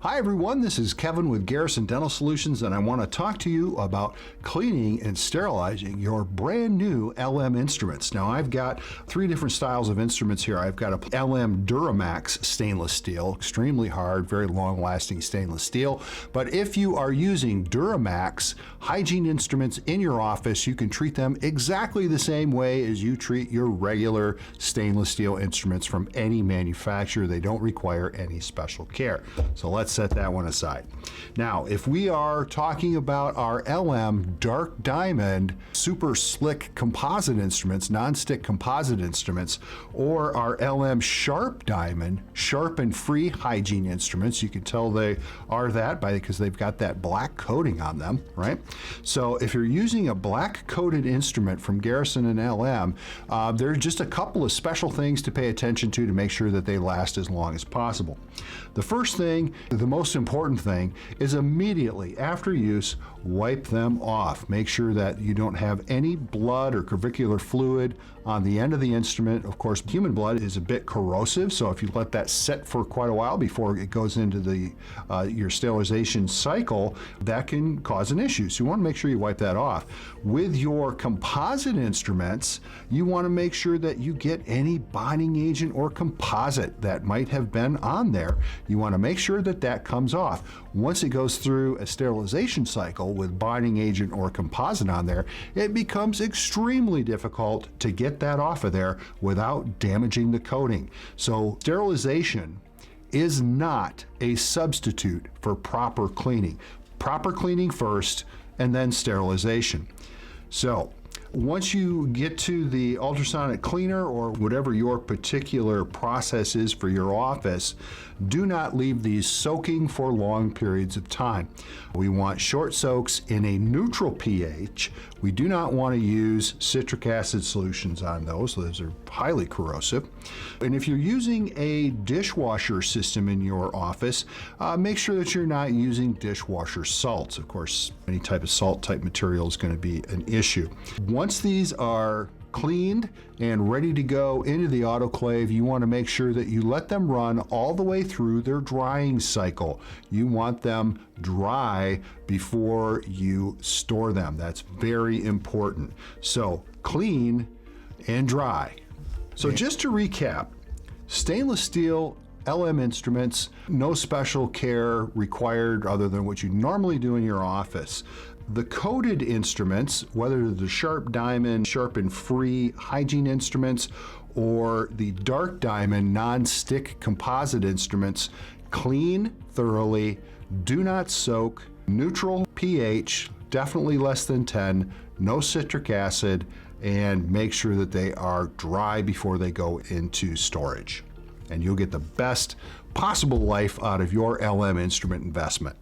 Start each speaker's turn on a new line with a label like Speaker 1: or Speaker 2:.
Speaker 1: Hi everyone, this is Kevin with Garrison Dental Solutions, and I want to talk to you about cleaning and sterilizing your brand new LM instruments. Now I've got three different styles of instruments here. I've got a LM Duramax stainless steel, extremely hard, very long lasting stainless steel. But if you are using Duramax hygiene instruments in your office, you can treat them exactly the same way as you treat your regular stainless steel instruments from any manufacturer. They don't require any special care. So let's set that one aside. Now, if we are talking about our LM Dark Diamond Super Slick composite instruments, non-stick composite instruments, or our LM Sharp Diamond Sharp and Free hygiene instruments, you can tell they are that because they've got that black coating on them, right? So if you're using a black coated instrument from Garrison and LM, there are just a couple of special things to pay attention to make sure that they last as long as possible. The first thing, the most important thing, is immediately after use, wipe them off. Make sure that you don't have any blood or curvicular fluid on the end of the instrument. Of course, human blood is a bit corrosive, so if you let that sit for quite a while before it goes into the your sterilization cycle, that can cause an issue. So you want to make sure you wipe that off. With your composite instruments, you want to make sure that you get any bonding agent or composite that might have been on there. You want to make sure that that comes off. Once it goes through a sterilization cycle with bonding agent or composite on there, it becomes extremely difficult to get that off of there without damaging the coating. So sterilization is not a substitute for proper cleaning. Proper cleaning first and then sterilization. So once you get to the ultrasonic cleaner or whatever your particular process is for your office, do not leave these soaking for long periods of time. We want short soaks in a neutral pH. We do not want to use citric acid solutions on those. Those are highly corrosive. And if you're using a dishwasher system in your office, make sure that you're not using dishwasher salts. Of course, any type of salt type material is going to be an issue. Once these are cleaned and ready to go into the autoclave, you want to make sure that you let them run all the way through their drying cycle. You want them dry before you store them. That's very important. So clean and dry. So just to recap, stainless steel LM instruments, no special care required other than what you normally do in your office. The coated instruments, whether the Sharp Diamond, Sharp and Free hygiene instruments, or the Dark Diamond non-stick composite instruments, clean thoroughly, do not soak, neutral pH, definitely less than 10, no citric acid, and make sure that they are dry before they go into storage. And you'll get the best possible life out of your LM instrument investment.